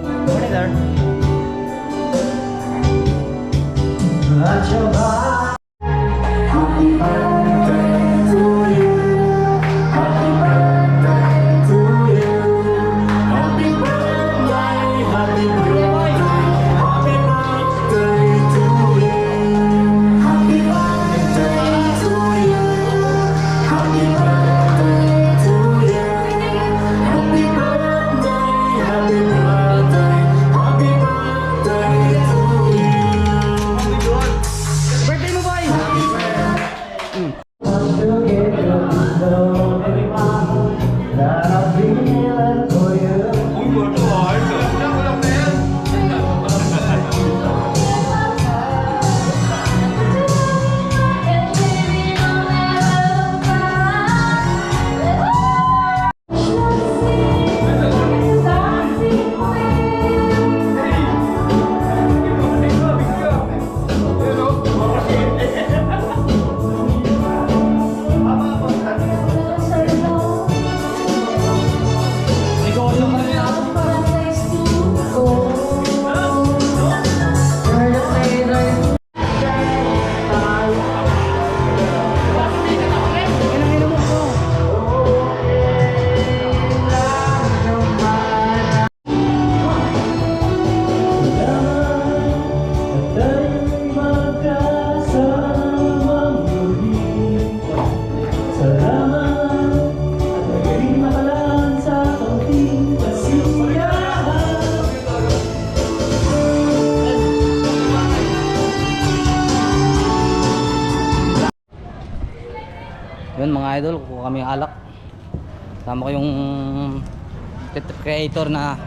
Morning, sir. Happy birthday to you. Happy birthday to you. Happy birthday, happy birthday, happy birthday to you. Happy birthday to you. Happy birthday to you. Happy birthday, happy birthday, happy birthday to you. Birthday mo, boy! Yun mga idol, kukuha kami ng alak. Sama ko yung creator na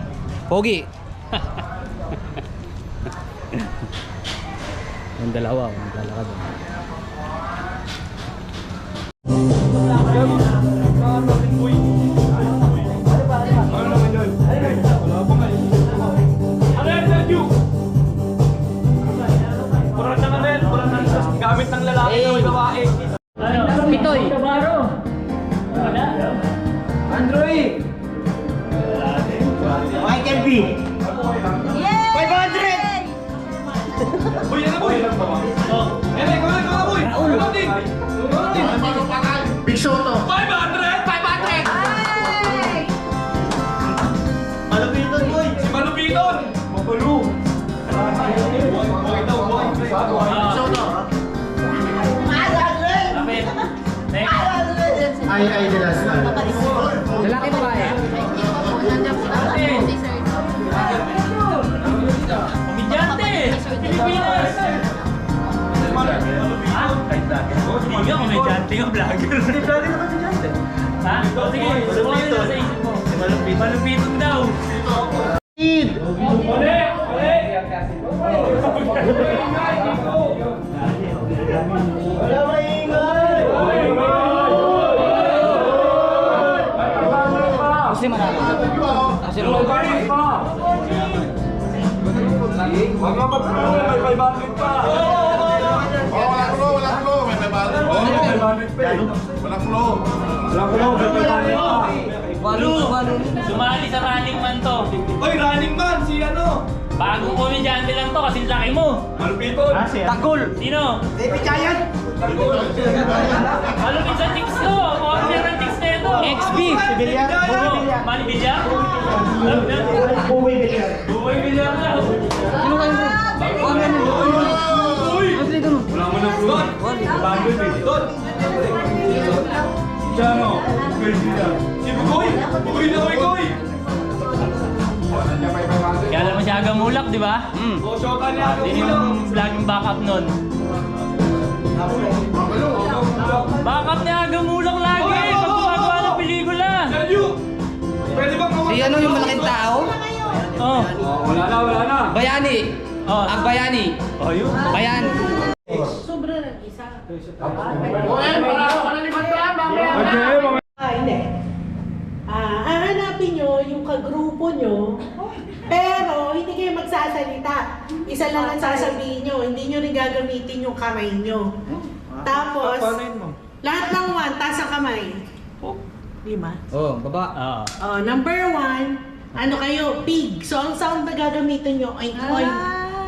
Pogi. Yung dalawa, maglalakad. Gamit ng lalaki ng babae. Pitoy! Android! Michael B. Yay! 500! Boy, ano boy? Oh. Ikaw na boy! Ikaw din! Big Soto. 500! 500! Ay! Malupiton, boy. Si Malupiton! Magulo! Boy daw, boy! Big Soto. 500! Ay, the last one. Lalaki babae. Komedyante! Pilipinas! Hindi ka komedyante nga, vlogger. Hindi, vlogger na komedyante. Ha? Sige, sumunod na sa isip mo. Malupiton daw. Kid. Uli! Wala maingay. Kasi manalo. Kasi manalo. Wag nga magpapalo, may 500 pa. Walang flow, walang flow. May babalan. Walang flow. Walang flow, may 500 pa. Sumali sa running man to. Oy, running man, si ano? Bagong komedyante lang to kasi laki mo. Malupiton. Tanggol! Sino? Baby Giant. Malupit sa chicks to. Order ng chicks na ito. XB! Mali Villar? Buway Villar. Buhay Villar na. Sino kayo bro? Ano yan? Uy! Ano dito no? Wala mo na flow. Bagay Villar. Si Chano. Buhay Villar. Si Bugoy. Bugoy na Bugoy. Kaya alam mo siya Agamulak, di ba? O, shota niya. Yun yung vlogging backup nun. Backup niya Agamulak lagi. Pag gumagawa ng pelikula. Pwede bang Si ano yung malaking tao? Oh. Wala na. Bayani! Oh. Ang bayani! Oh, yun. Bayan! Sobra ng isa. Hindi. Hahanapin nyo yung kagrupo nyo, pero hindi kayo magsasalita. Isa lang ang sasabihin nyo, hindi nyo rin gagamitin yung kamay nyo. Tapos, lahat ng 1, taas ang kamay. 5. Oh, baba. Oh. Oh, number 1, ano kayo? Pig. So, ang sound na gagamitin nyo ay coin.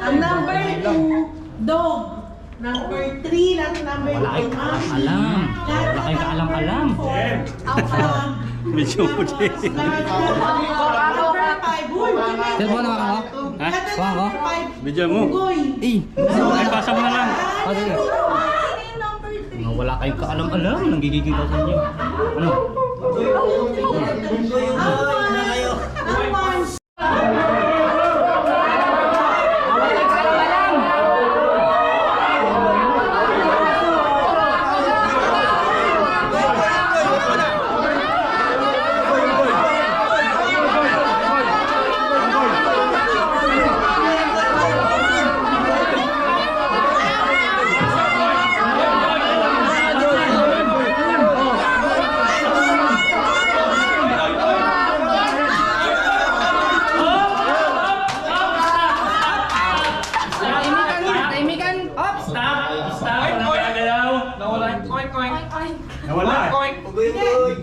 Ang number 2, dog. Number 3 lang, number 2, Wala kayong kaalam-alam. Medyo puti. Number 5, uy, Telephone naman ako? Ha? Kuha ko? Video mo. Eh, Ay, pasa mo na lang. oh, sige. Wala kayong kaalam-alam. Nanggigigil ka sa inyo. Ano?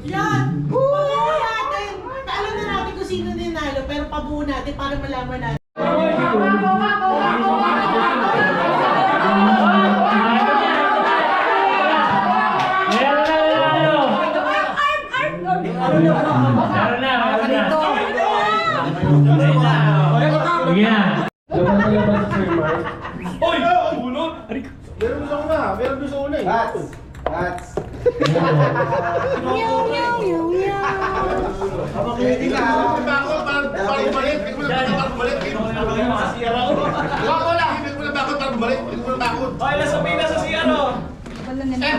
Yan! Pabuo natin! Alam na natin kung sino ninalo, pero pabuo natin para malaman natin. Meron gusto ko na eh. Hats. Hindi ka. Bakit para bumalik? Hindi mo na bakit bumalik. Bakit lang? Hindi mo na bakit para bumalik. Hindi mo na bakit. Ay, nasa pila sa siya, no?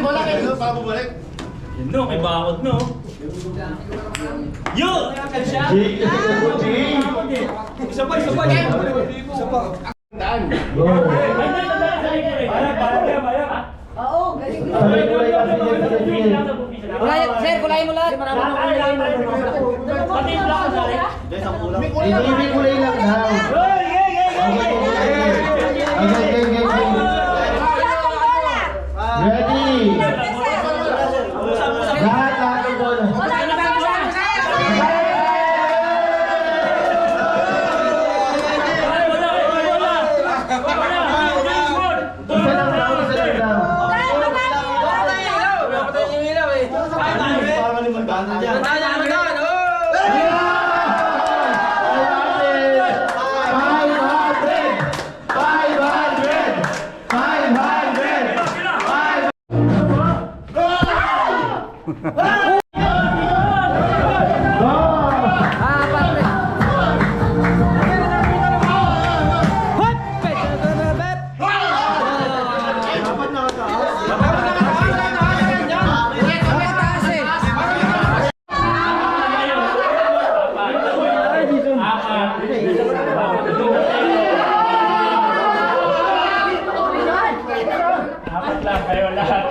Wala kayo para bumalik. Yun no, may bakod no. Yo! Isa pa. Oo, galing. Kulayin mo lahat. Pati yung black ang sari. May kulay lang daw. Ready? Lahat ng bola. Isa lang daw. Parang limandaan na dyan. Apat lang kayo lahat.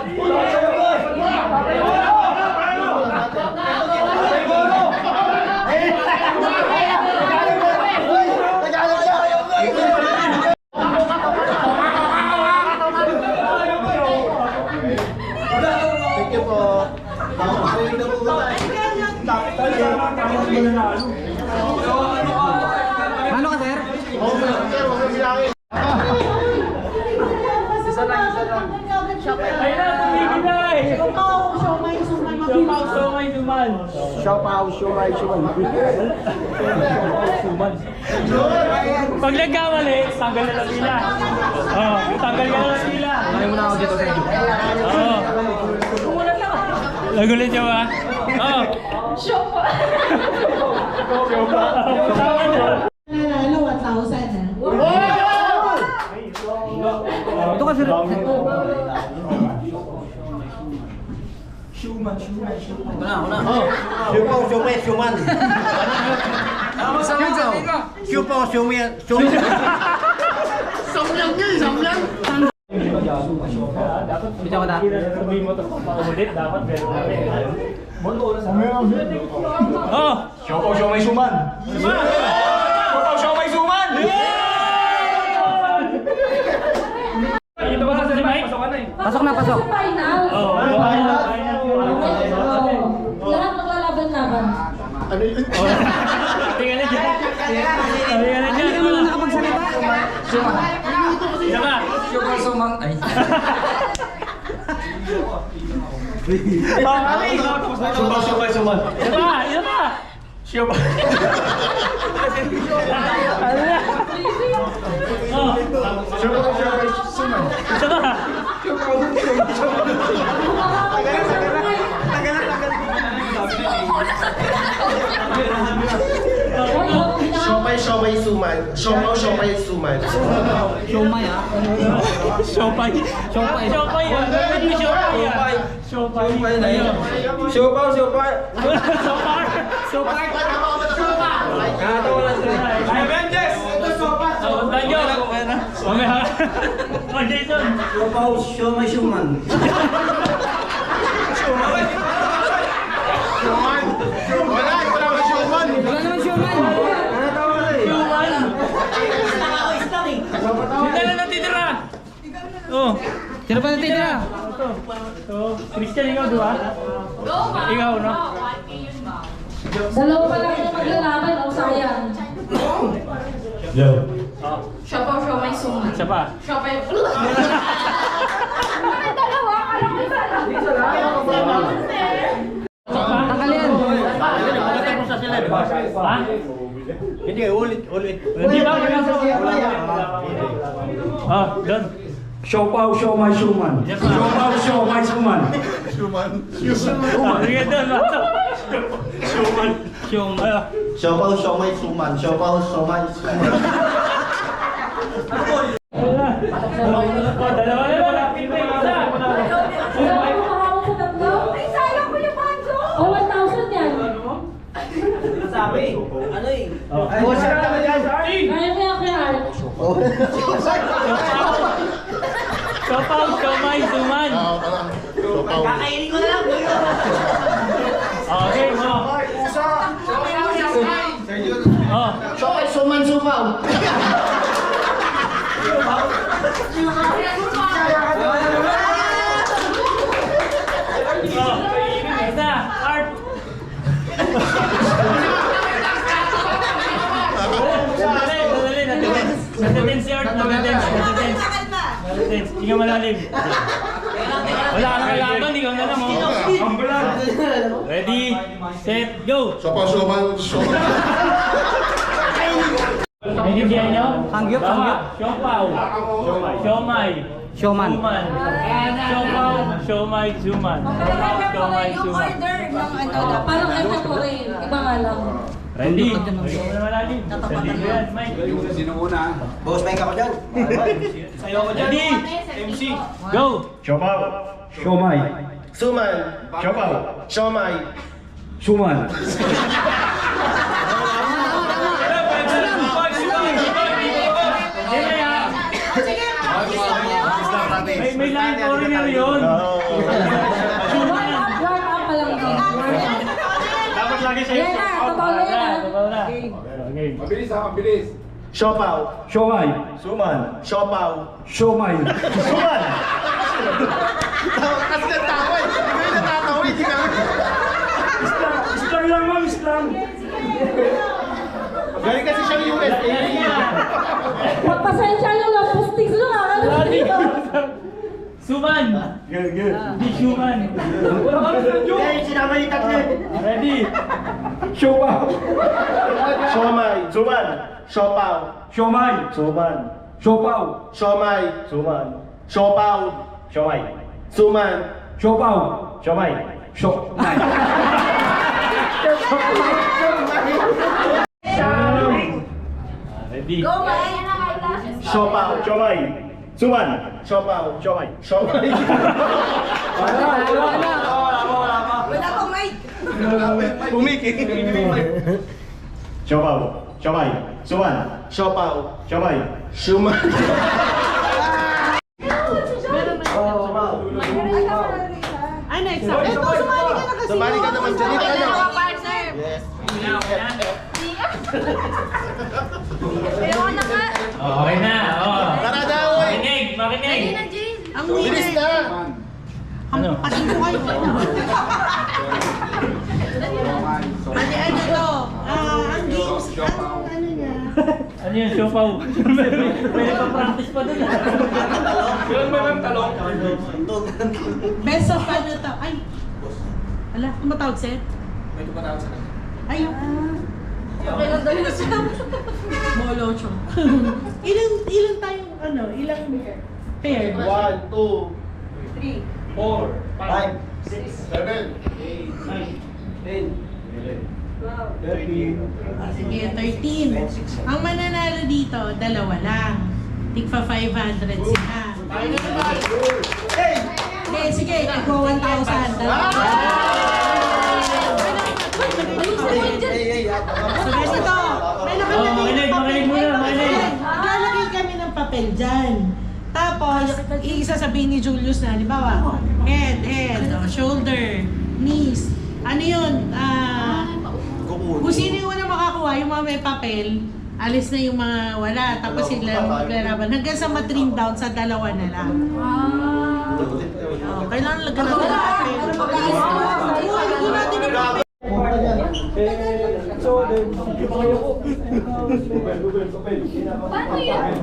Thank you po. Ano ka, sir? Ayun na, tumigil na eh. Siomay, suman. Pag nagkamali, tanggal na lang sila. Oo, tanggal ka na lang sila. Kaya mo na ako dito sa inyo. Oo. Nagulit niyo ba? Oo. Tama niyo. Nanalo, 1,000 na. Ito ka, sir. Bitaw ka na. Sabihin mo ito paulit, dapat meron natin. Oh! Siomay suman. Siomay suman. Ito ba sa si Mike? Pasok na, pasok. Final. Oo. Lahat maglalaban-laban. Tingnan na dyan. Tingnan na dyan. Isa pa. Siomay suman. Ay. Sumay, suman. Isa pa. Isa pa. Siyopay. Ano na? Oh, Siyopay, suman. isa pa. Siyopay, suman. Siyopay, suman. Siopay. Siopay. Siopay. Siopay. Siopaw, siopaw. Siopay. Katawa lang sila. Ay, Benjes! Oh, Banjo. Mamaya. Oh, Jason. Siopaw, siomay suman. Wala naman siyoman. Human. Sino na natitira? Oh. Sino pa natitira? Ito. Christian, ikaw dua? Ikaw, no? Dalawa pa lang yung maglalaban, o sayang. Yo. Siya pa, siya may suman. Isa pa. Siya pa yung... Mga dalawa, alam mo isa lang. Tanggalin. Ha? Hindi, ulit. Hindi ba? Oh, doon. Siopaw, siomay suman. Isa pa. Siopaw, siomay suman. Siyoman. Sige doon, Mato. Siuman. Siopaw, siomay, suman. Siopaw, siomay, suman. Oh, dalawa na lang. Lapit na yung isa. Dalawa mo mahawak sa tatlo? Ay, sayang ko yung banjo! O, 1,000 yan. Oh, sila naman yan. Kaya mo yan kaya. Sopaw, siomay, suman. Parang sopaw. Okay, mo. Oh. Siopay, suman, sumaw. Isa, Art. Dali. Nagdatense si Art. Nagdatense. Hindi ka malalim. Wala ka nang kalaban, ikaw na lang, oh. Ready, set, go! Sopaw, siyoman. Naiintindihan nyo? Hangyop. Siopaw. Siomay. Sioman. Siopaw, siomay, suman. Siomay, suman. Parang ano ko rin. Iba nga lang. Ready? Ikaw na malalim. Ready ko yan, Mike. Boss, may ka ko dyan. Ready? MC. Go! Siopaw, siomay. Suman. Siopaw, Siomay. suman. May line foreigner yun. Warm up pa lang din. Dapat lagi sa'yo. Yan na, totoo na yan, ah. Totoo na. Okay. Siopaw. Siomay, Suman. Siopaw. siomay. Suman. Kasi natawa eh. Hindi kayo natatawa eh. Hindi kami. Islam lang, ma'am, Islam. Galing kasi siyang USA. Pagpasensya nyo lang, pustig nyo nga. Ano ba dito? Suman. Hindi suman. Sinama yung tatlo. Ready? Siopaw, Siomay. Suman. Siopaw. siomay. Suman. Siopaw, Siomay. Suman. Siopaw. Siomay. Suman. siopaw. Siomay. Siomay. Ready? Siopaw. Siomay. Suman. Siopaw. Siomay. Siomay. Wala pang mic. Pumikit. Siopaw. Siomay. Suman. Siopaw. Siomay. Suman. Ay, next up. Ito, sumali ka na kasi. Sumali ka naman dyan. Ito, ano? Yes. Okay na. Oh. Tara daw eh. Makinig. Ang Bilis winner. na. Ano? Kasi mo kayo. Ano to? Ang games, ano niya? Ano yun, siopaw? Pwede pa practice pa dun. Yun ba yung talong? Best of ano to? Ay! Ala, tumatawag sa'yo? May tumatawag sa kanya. Ay! Okay lang daw yun siya. Molocho. ilan tayong ano? Ilang pair? 1, 2, 3. 4, 5, 7. 13. Sige, 13. Ang mananalo dito, dalawa lang. Tigpa 500 sila. Okay, sige, nagpo 1,000. So, ganito. May Makinig muna, makinig. Maglalagay kami ng papel dyan. Tapos, isasabihin ni Julius na, halimbawa, head, shoulder, knees. Ano yun? Kung sino yung unang makakuha, yung mga may papel, alis na yung mga wala. Tapos sila maglalaban. Hanggang sa matrim down sa dalawa na lang. Kailangan lagyan natin ng papel. Oo, lagyan natin ng papel. Paano yan?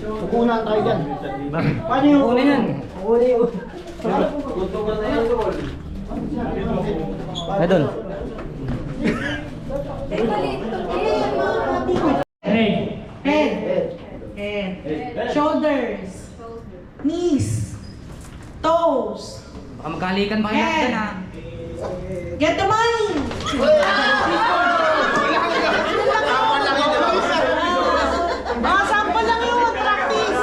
Kukunan tayo dyan. Paano yung kukunan yan? Idol. Hey, Head. Shoulders. Knees. Toes. Baka magkahalikan ba kayo natin ha? Get the money! Mga sample lang yun, practice!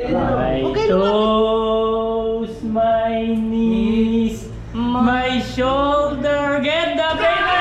my toes, my knees, my shoulder, get the payment!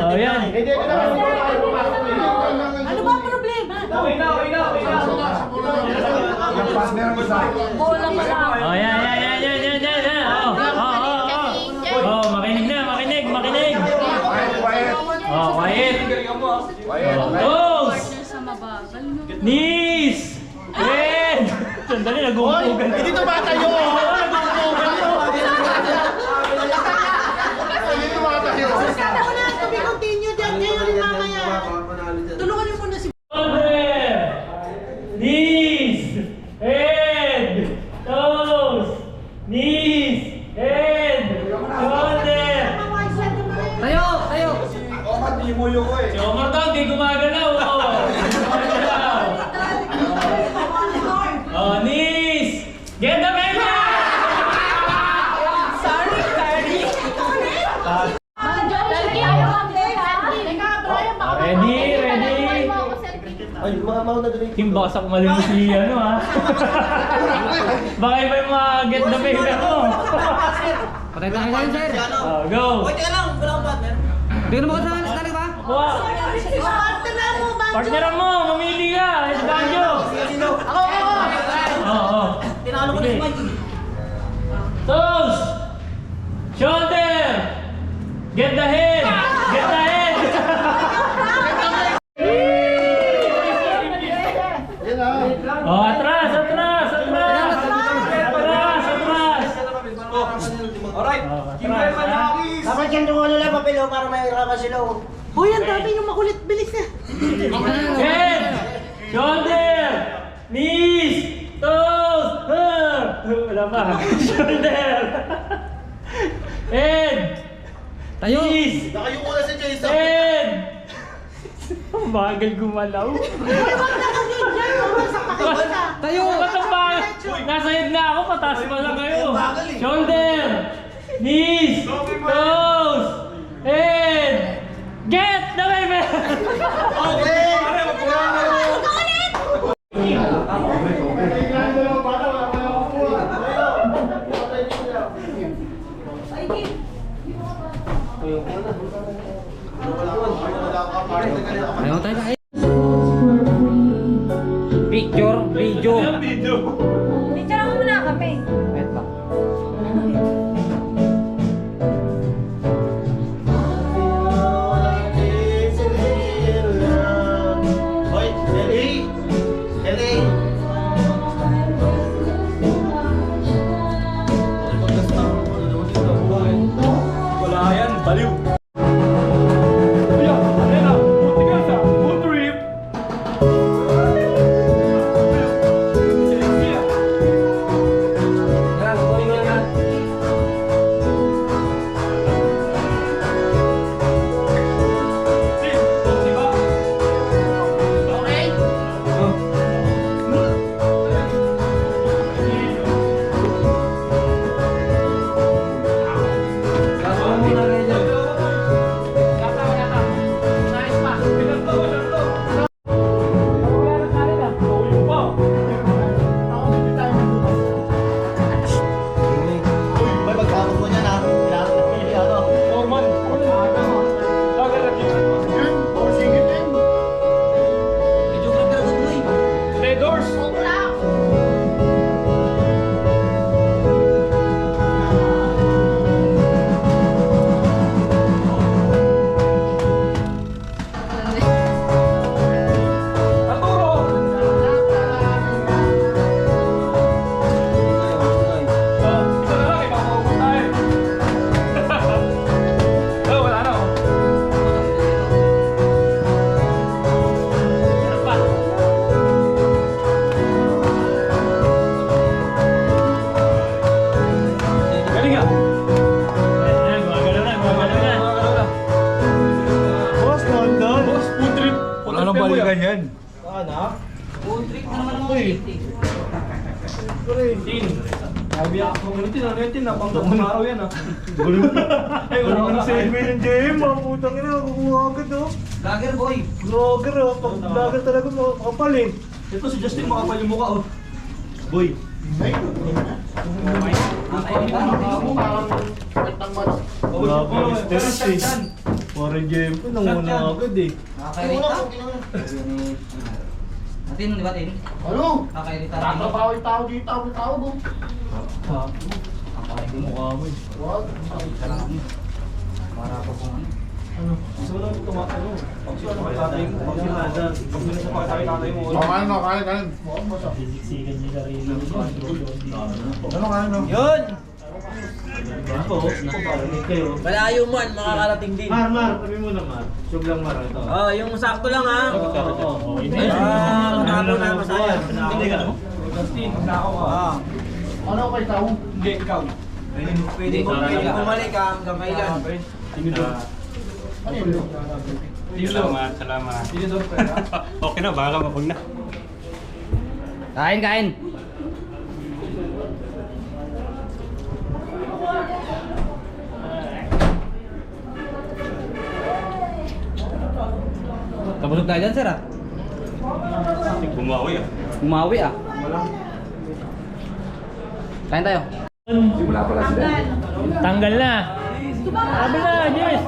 Oh, yan. Ano ba ang problema? Bola pa lang. Oh, yan. Oh, makinig na, makinig. Oh, quiet. Toes! Knees! Head! Sandali, nag-uupugan ka. Hindi tumatayo! Sana ko na, to be continued yan. Kayo rin mamaya. Tulungan niyo muna si... Shoulder! Knees! Head! Toes! Knees! Head! Shoulder! Tayo! Si Omar daw, di gumagalaw. Oh, knees! Get the payment! Sorry. Ready? Ay, mauna doon. Team baka sa kumalino si ano ha? Baka iba yung mga get the payment mo. Patay tayo dyan, sir. Oh, go! Hindi na makasama na talaga ba? Kuha! Partner mo, Banjo! Partneran mo! Mamili ka! It's Banjo! Oo. Tinalo ko na si Banjo. Toes! Shoulder! Get the head! Get the head! Oh, atras! Alright. Atras! Dapat yan yung ano lang papel para may ramas sila. Uy, ang dami yung makulit. Bilis na. Head! Shoulder! Knees! Toes! Wala pa. Shoulder! Head! Tayo! Knees! Nakayuko na si Jason. Head! Bagal gumalaw. Tayo! Ba't ang bagal? Nasa head na ako, pataas pa lang kayo. Shoulder! Knees! Toes! Head! Get the baby! Ay, Ayaw tayo kain. Picture, video. Picture mo muna kami. Wait lang. Hoy, Ellie! Ellie! Wala yan, baliw. Kuya, ano na? Buti ka sa food trip. May magkakot mo niyan ha. Norman. Red doors. Arturo. Isa na lang, ipapakabot tayo. Oh, wala na oh. Ano pa? Galing ah. Boss, London! Boss, food trip. Wala nang balikan yan. Sabi ako ng tin, ano yung tin? Napanggang araw yan ah. Ay, wala ka na Sabi ng JM, mga putang ina, kukuha agad oh. Lager boy. Vlogger oh, pag vlogger talaga makapal eh. Ito si Justin makapal yung mukha oh. Boy. Grabe yung stress eh. Parang JM ko, nanguna agad eh. Atin, di ba Tin? Ano? Kakairita. Tatrabaho yung tao dito, ang tao mo. Mukha mo eh. Para po kung ano. Gusto mo lang tumatalo. Pag sino kay tatay mo, pag sinada, pag minsan pa kay tatay mo. Oh, kain na, kain, kain. Ano kain na? Yun! Ako, nakaparinig kayo. Malayo man, makakarating din. Mar, sabi mo na Mar. Sug lang Mar ito. Oh, yung sakto lang ha. Oo. Matalo na masaya. Hindi ka mo? Justin, nako ka. Ano kay tao? Hindi, ikaw. Pwede bumalik ka hanggang kailan. Ano yun? Salamat, salamat. Tinidor pera. Okay na, baka mapag na. Kain, kain. Kabusog tayo dyan, sir ah. Bumawi ah. Umawi ah. Kain tayo. Tanggal na. Sabi na, yes.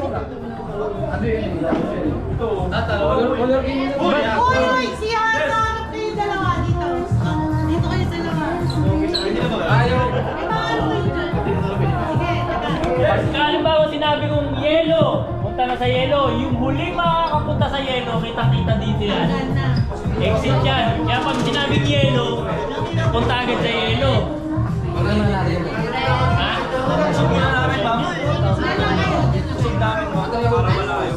Uy, si Hana! Kayo dalawa dito. Dito kayo dalawa. May mga ano kayo dyan. Sige, taga. Halimbawa sinabi kong yelo, punta na sa yelo. Yung huling makakapunta sa yelo, kita-kita dito yan. Wala na. Exit yan. Kaya pag sinabing yelo, punta agad sa yelo. Ha? Busog muna namin ba? Busog namin ba? Para malayo.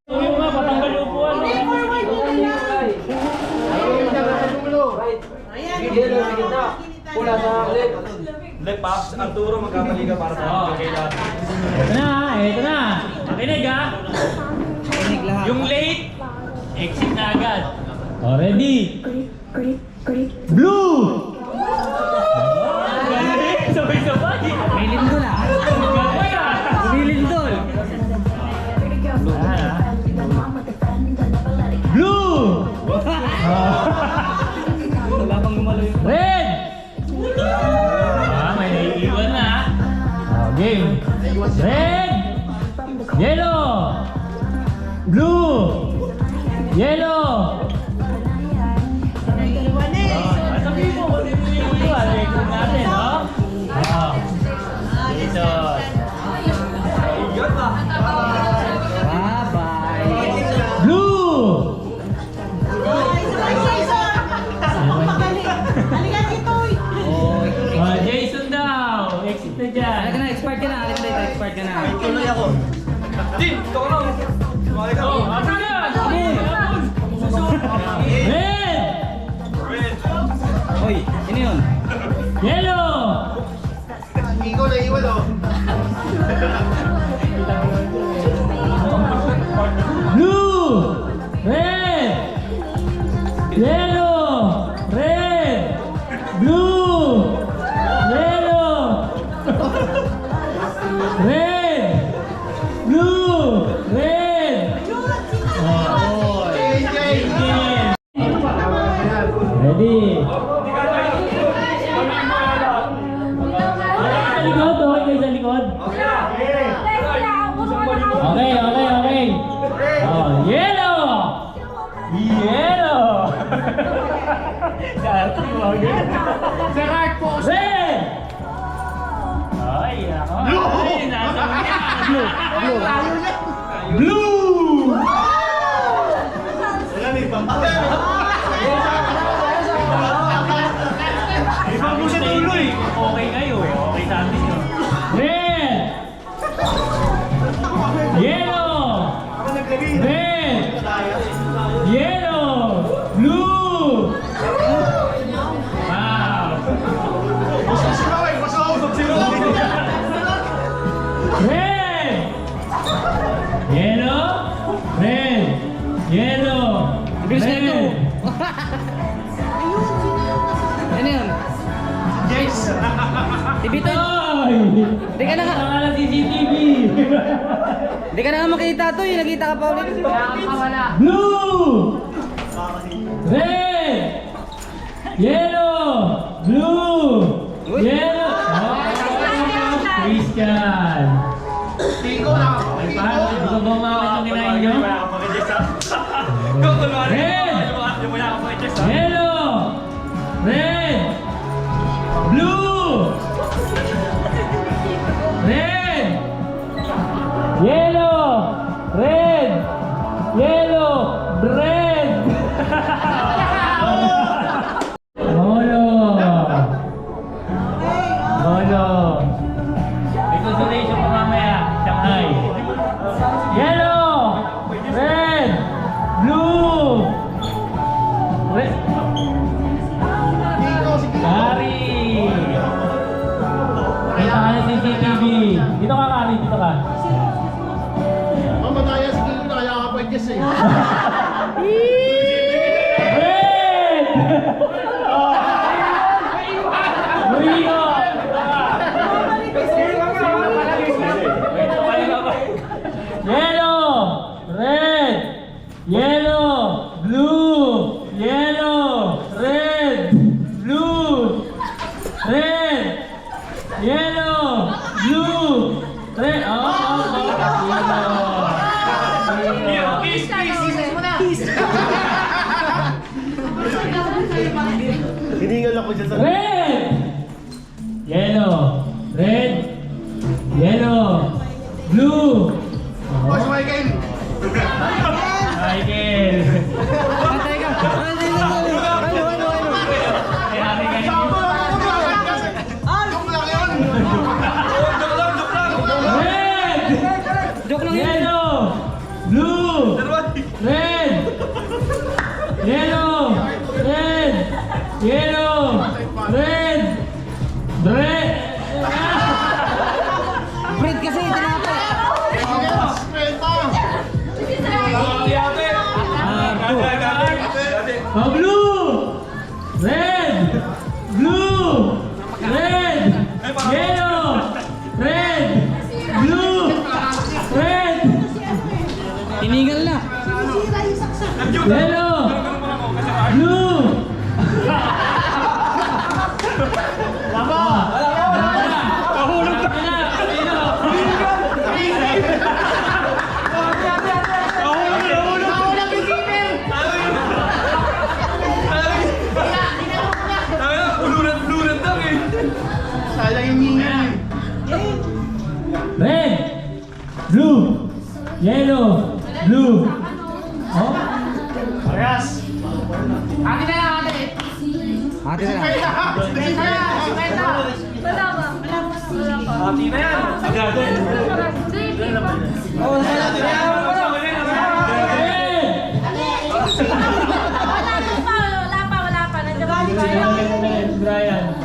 Tuloy mo nga, patanggal yung upuan. Hindi, forward mo na lang. Ayan. Pula sa Hindi, Paps, Arturo, magkamali ka para sa kailan. Ito na, ito na. Makinig ha. Yung late, exit na agad. Oh, ready? Blue! Sabay-sabay. May lindol ah. Gawin ah. May lindol. Blue! Wala pang gumalo yung... Red! Ah, may naiiwan na. Game. Red. Yellow. Blue. Yellow. Sabihin mo, kung dito yung kung natin, no? Dito. Blue. Jason daw. Exit na dyan. Expired ka na. Expired ka na. Tuloy ako. Din! Ito ka lang. Oh, ano yan? Red. Hoy, ano yun? Yellow. Ikaw na iwan oh. Blue. Red. Yellow. Red. Blue. Yellow. Red. Blue. Red. Ready. Sa likod, okay sa likod. Okay. Oh, yellow. Yellow. Red. Ay, ako. Ay, nasa Blue. Ibang mo sa tuloy. Okay kayo eh. Okay sa atin yun. Red. Yellow. Red. Yellow. Blue. Wow. Red. Yellow. Red. Yellow. Red. Ano yun? Tibito! Ay! Di ka na nga. Tama na CCTV. Hindi ka na nga makita to eh. Nakita ka pa ulit. Blue. Red. Yellow. Blue. Yellow. Christian. Ay pa, hindi ko ba umakit ang kinain nyo? Red. Yellow. Red. Blue. Red. Yellow. Red. Yellow. Red. Molo. May consolation pa mamaya. Shanghai. Yellow. Red. Blue. Red. Kari. Kita ka na CCTV. Dito ka, Kari. Dito ka. Mamataya si Kiko na kaya ka pa i-guess eh. Red! Marino! Yellow! Red! Yellow! Blue! Yellow! Red! Blue! Red! Yellow! Blue! Red! Hiningal ako dyan sa... Red! Yellow! Red! Yellow! Blue! Oh, si Michael! Michael! Pantay ka. Ano? Kayari kayo. Joke lang yun! Red! Joke lang yun. Yellow! Blue! Red! Yellow! Red! Yellow! Red! Red! Bread kasi, tinapay. Oh, blue! Red! Blue! Red! Yellow! Red! Blue! Red! Tinigal na. Yellow! Blue! Tama! Nahulog na! Red, blue, yellow, blue. Oh, Parehas. Ate na lang, ate. Ate na lang. Wala ba? Wala pa. Ate na yan. Agad. Oo, wala pa. Nandiyan ba si Brian? Brian.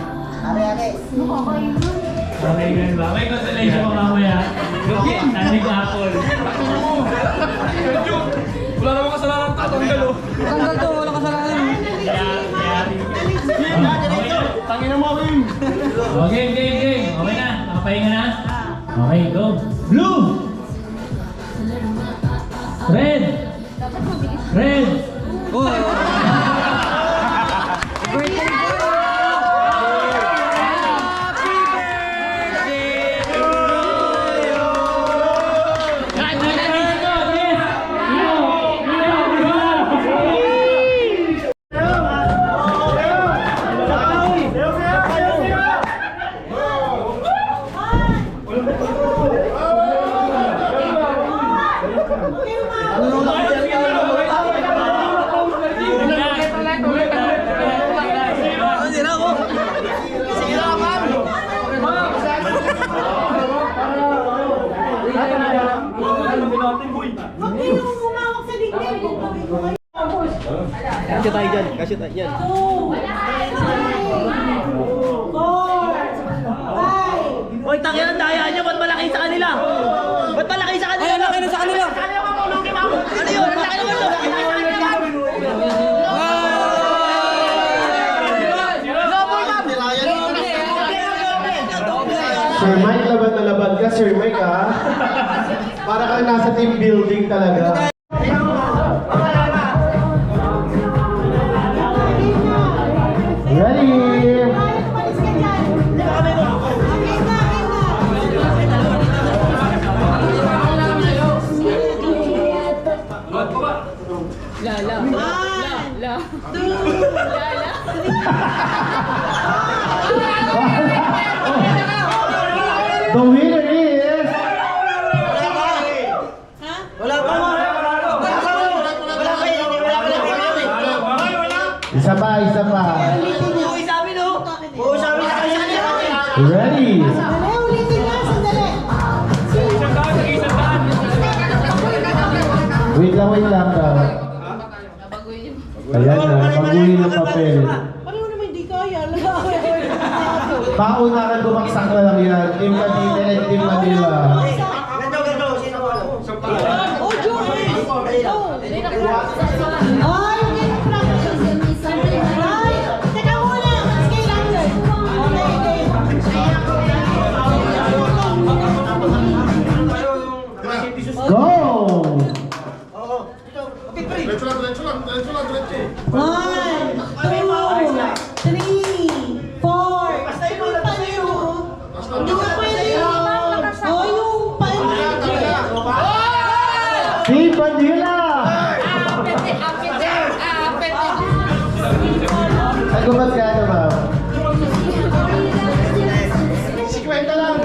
Okay, ganun ba? May consolation ko mamaya. Nanig apple. Wala namang kasalanan ka, tanggal oh. Tanggal to, wala kasalanan. Tangina mo, Kim. Okay, game. Okay na? Nakapahinga na? Okay, go. Blue! Red! Red! Huwag kayong humawak sa dingding. Kasya tayo dyan. Kasya tayo dyan. 2, 4, 5. Hoy, tangin ang daya niya, ba't malaki sa kanila? Ba't malaki sa kanila? Ay, laki na sa kanila. Ano yun? Laki naman to. Sir Mike, laban na laban ka, Sir Mike, ha? Para kang nasa team building talaga. Ready? Umalis ka dyan. Okay na. The winner is... Isa pa. Ready? Sandali, ulitin nga. Sandali. Wait lang daw. Ayan na, baguhin ng papel. Pareho naman hindi kaya. Paunahan bumaksak na lang yan. Team Cavite and Team Manila. Oh, Joey! Oh! Ay, hindi na practice. Ay, teka muna. Scale under. Okay. Go! Diretso lang. 1, 2, 3, 4. Hindi ko pwede yun. Oh, yung Team Manila! Nagubad ka na, ma'am. 50 lang.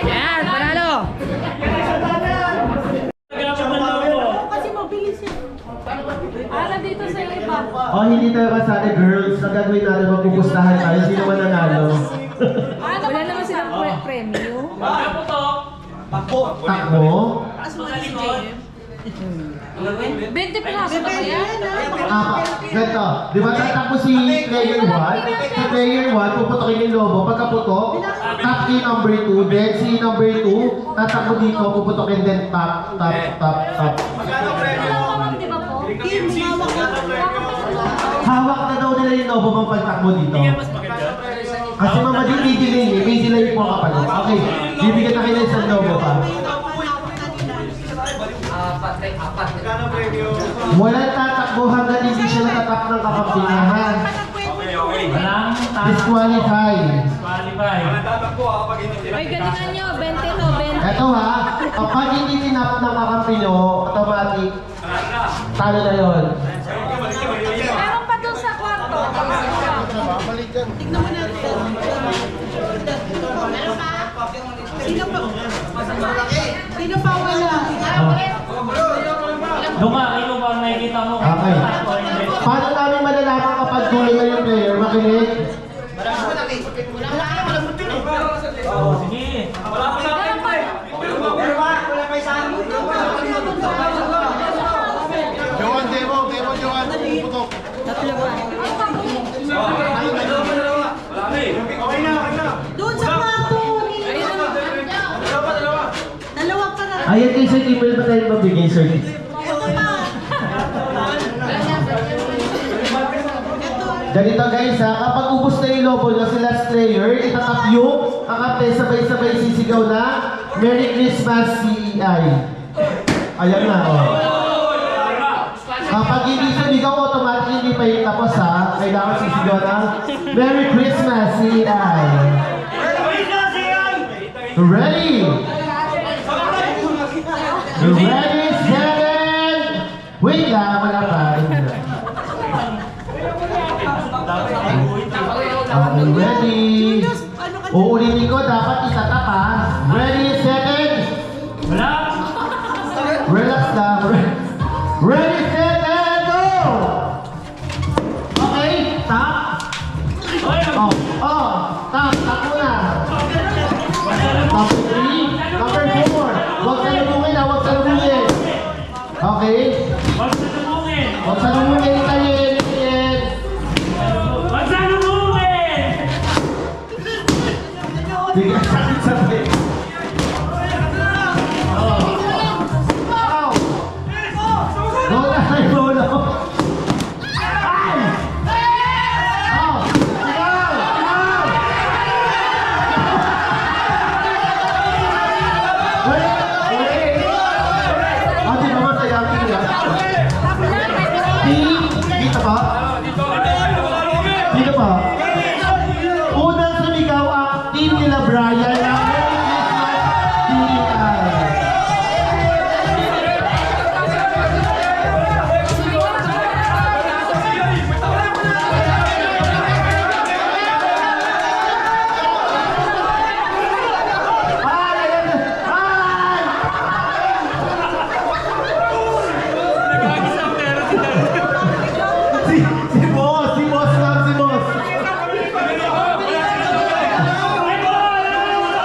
Yan, panalo. kasi mabilis yun. Dito sa iba. Oh, hindi tayo kasali, girls. Ang gagawin natin, magpupustahan tayo. Sino man nanalo? Wala naman silang premyo. Takbo? 20 pesos na kaya? Ganito. Di ba tatakbo si player 1? Si player 1, puputokin yung lobo. Pagkaputok, tap key number 2. Then si number 2, tatakbo dito, puputokin din tap. Hawak, di ba po? Hawak na daw nila yung lobo mong pagtakbo dito. Kasi mamadi may delay eh. May delay po kapag. Okay, bibigyan na kayo ng isang lobo pa. Walang tatakbo hanggang hindi siya natatap ng kakampihan. Walang Disqualify. qualify. Ay, galingan nyo. 20 to, 20. Eto ha, kapag hindi tinap ng kakampi nyo, automatic, talo na yun. Meron pa doon sa kwarto. Tignan mo natin. Meron pa? Sino pa wala? Doon ka, ikaw ba nakikita mo? Okay. Paano namin malalaman kapag tuloy na yung player? Makinig? Oh, sige. Johan, demo, Johan. Puputok. Doon sa kwarto. Dalawa pa na. Ayan kay Sir Kimel ba tayo mabigay, Sir? Ito pa. Ganito guys ha, kapag ubos na yung lobo nyo, si last player, itatap yung kakante sabay-sabay sisigaw na Merry Christmas CEI. Ayan na, oh. Kapag hindi sumigaw, automatic hindi pa yung tapos ha. Kailangan sisigaw na Merry Christmas CEI. Ready? Ready, seven! Wait lang, wala pa. Okay, ready? Uulitin ko, dapat itatap ha. Ready, seven! Wala! Relax lang. Ready, set, and go! Okay, tap. Tap muna. Top 3. Number 4. Huwag salubungin ha, huwag salubungin. Okay. Huwag salubungin! Huwag salubungin, itayin. Huwag salubungin! Sige, sabit. Bola, ay bola. Ay! Oh, sigaw! Wait! Di ba masaya ang tingin? Dito pa? Dito pa? Unang sumigaw ang team nila Brian ng Merry Christmas CEI. Si boss lang, si boss.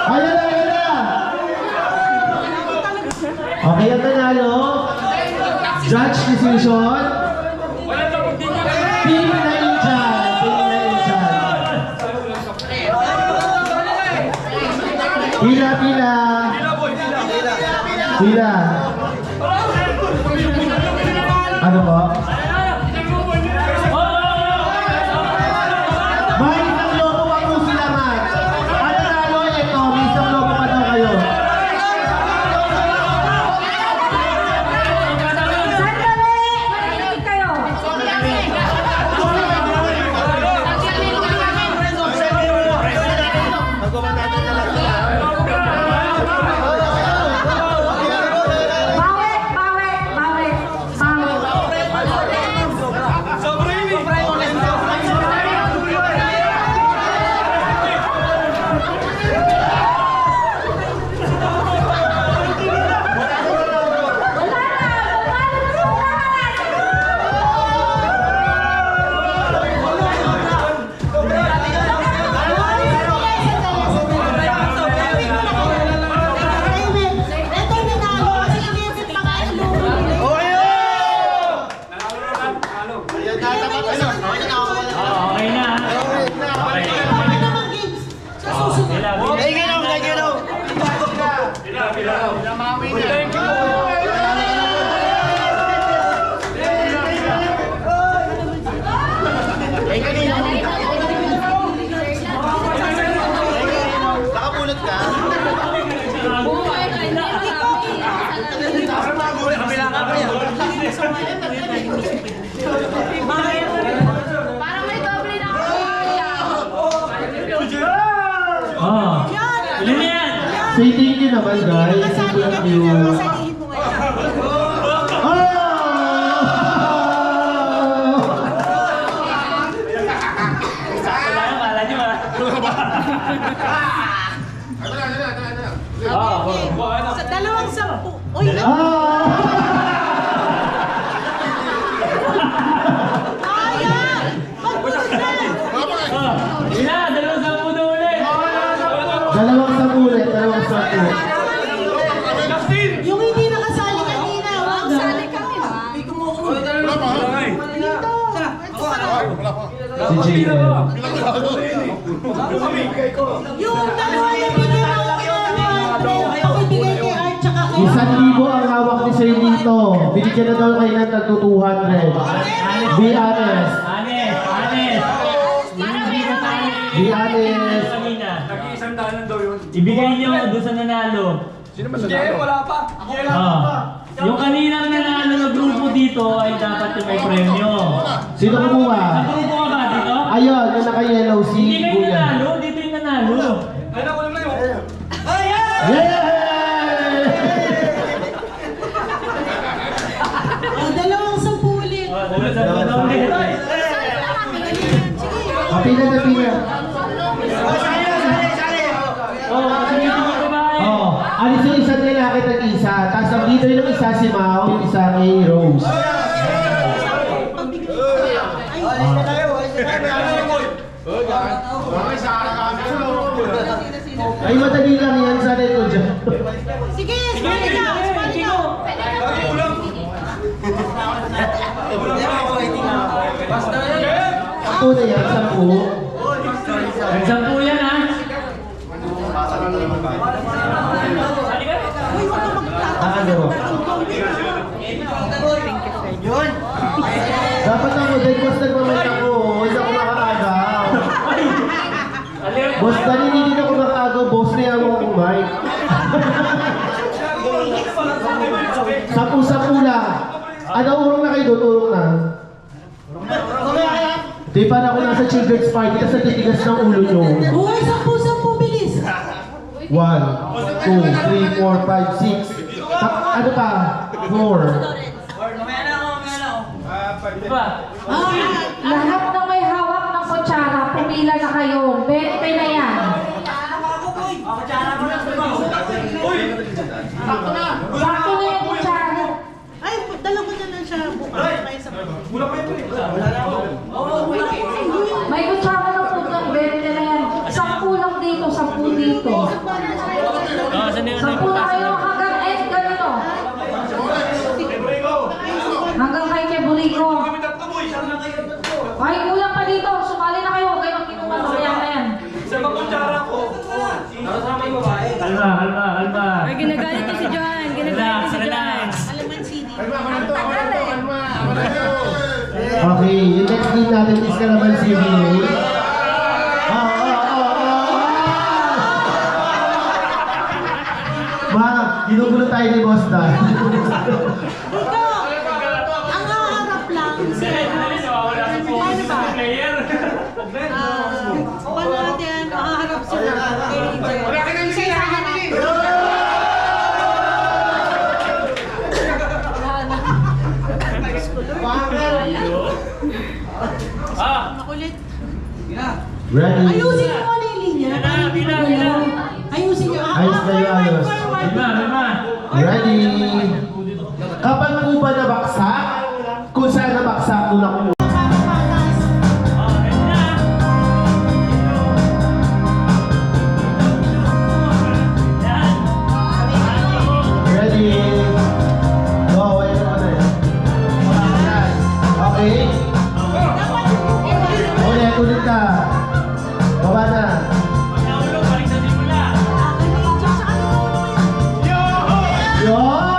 Ayan na. Okay, ang nanalo. Judge decision. Team na Inchan. Pila. Ano po? May isang lobo pa po sila, man. Ang nanalo ito, may isang lobo pa daw kayo. Sandali! Marinig kayo! Parang may doble na ako. Oh. Ilan na yan? Say thank you naman, guys. Thank you. Oh! Sakto lang, kala nyo ba? Ito na. Sa dalawang 10. Uy, Ah! ayan! Pagpunan! Ina, 210 na ulit. Dalawang 10 ulit, dalawang 10. Yung hindi nakasali kanina, wag sali kami ba? Wala pa. Dito! Wala pa. Si JL. Yung dalawa yung bigyan pakibigay kay Art tsaka kay 1,000 ang hawak ni Sir dito. Binigyan na daw kayo ng tagto 200. Be honest. Honest. Hindi ka tayo. Be honest. Kanina. Ibigay niyo doon sa nanalo. Yung kaninang nanalo na grupo dito ay dapat yung may premyo. Sino kumuha? Sa grupo ka ba dito? Ayun, yung naka-yellow si Hindi kayo Kuya. nanalo, dito yung nanalo. Yeah! dalawang 10 ulit. Ulit sa ulit. Kapila na pila. Kasi dito mo kumain. Oo. Alis yung isang lalaki at isa. Tapos ang leader ng isa si Mao, yung isa kay Rose. Ay, madali lang yan. Sana ito dyan. Sige, spali na! Spali na! Ako na yan, 10. Nagsampu yan ha. Uy, huwag ka magtatapos. Ano? Dapat ako, dahil boss nagmamay ako. Hindi ako makakaagaw. Boss, dahil hindi ako makakaagaw. Boss na yung akong mic. 10 lang. Ano, urong na kayo doon? Urong na. Di para ako nasa children's party kasi titigas ng ulo nyo. Uy, 10 bilis! 1, 2, 3, 4, 5, 6. Ano pa? 4. Diba? Lahat ng may hawak ng kutsara, pumila na kayo. 20 na yan. Sakto na yung kutsara. Ay, dalawa na lang siya bukas. Kaya sa May kutsara na po ng 20 na yan. 10 lang dito, 10 dito. Saan yun? 10 na kayo hanggang end ganito. Hanggang kay Kebulico. Ay, kulang pa dito. Sumali na kayo. Huwag kayo magkinuman. Mamaya na yan. Kalma. Ay, ginagalit ko si Johan. Ginagalit ko si Johan. Alaman CD. Okay, yung next game natin is Kalaman CBA. Ma, ginugulo tayo ni Boss Dan. Ito! Ang haharap lang si... Paano ba? Paano natin haharap sila? Isa yung haharap. Makulit. Ready? Ayusin mo muna yung linya. Bilang. Ayusin nyo. Ayos na yun, ayos. Lima. Ready? Kapag po ba nabaksak? Kung saan nabaksak, doon ako. Ready? Go, wait mo na eh. Okay? Ulit ka. Baba na. Yun!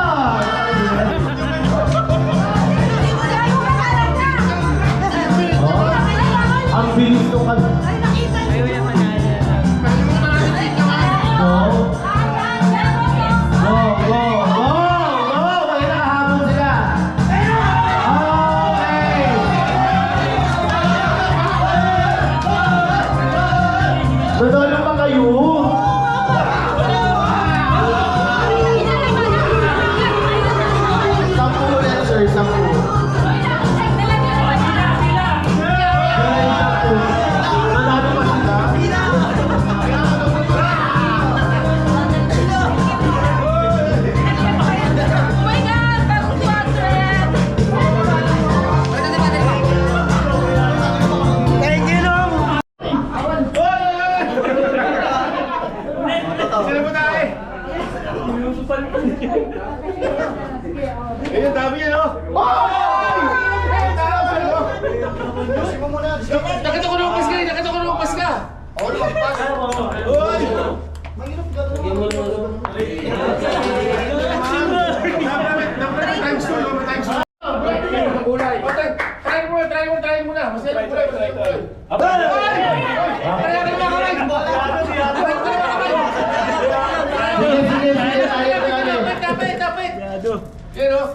Ayun, dami yan, oh! Nakita ko lumabas ka, nakita ko lumabas ka. Uy! Times two, times two. Kulay. Try mo na. Masaya kulay. Sige, tayo. Tapit. Yan, oh.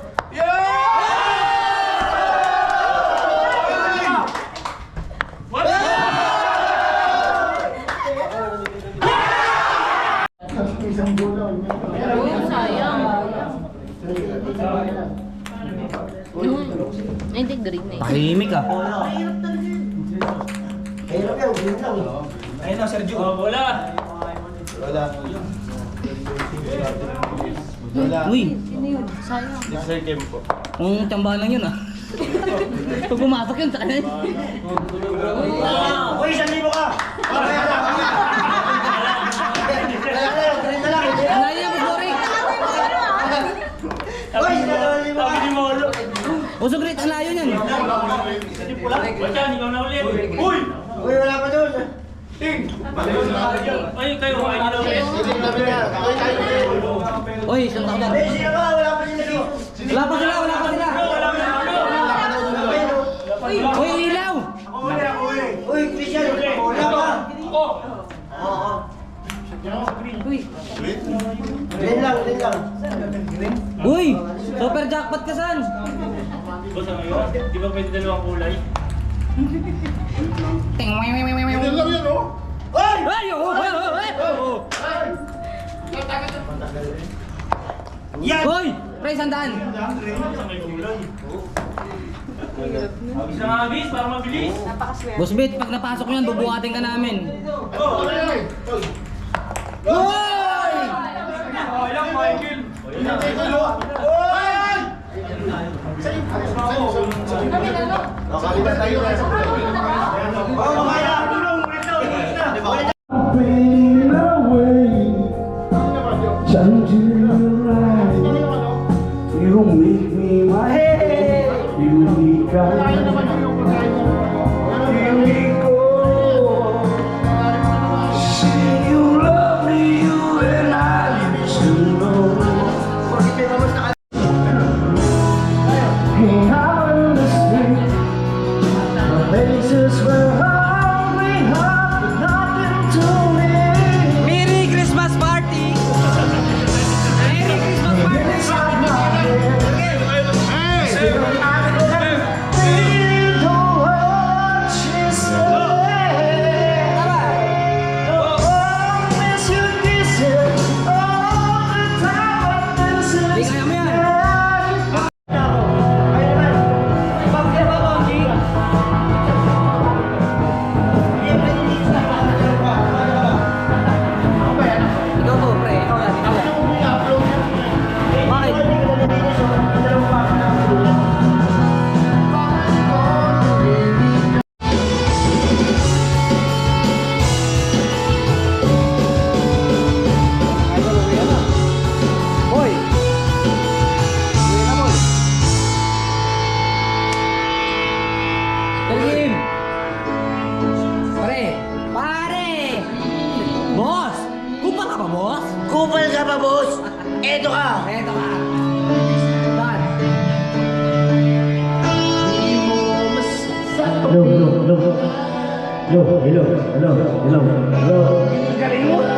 Oh, sayang. Hindi, green na eh. Tahimik ah. Ayun na, Sergio. Oh, bola. Uy, Sayang. ang tsambahan lang yun ah. Pag pumasok yun, saan yun? Uy, 1,000 ka. Alayin niya, Borik! Sabi ni Molo. Uso great, ang layo niyan. Bacan, ikaw na ulit. Uy, wala pa doon. Ay, kayo, ay nila ulit. Uy, isang tao ba? Wala pa sila. Wala pa sila. Uy, ang ilaw! Uy, Christian, wala pa. Green lang. Uy, super jackpot ka san? Boss, ano yun? Di ba pwede dalawang kulay? Ting, may. Yan lang yan, oh! Ay, Uy, pre, sandaan. Abis na nga abis, para mabilis. Boss Bet, pag napasok yan, bubuhatin ka namin. Ilang Michael? Merry Christmas party! Merry Christmas party! Hindi kaya mo yan! Ikaw po, pre. Ikaw yan. Bakit? Hoy! Talim! Pare! Boss! Kupal ka ba, boss? Kupal ka ba, boss? Eto ka. Eto ka. Dan. Hello. Galing mo.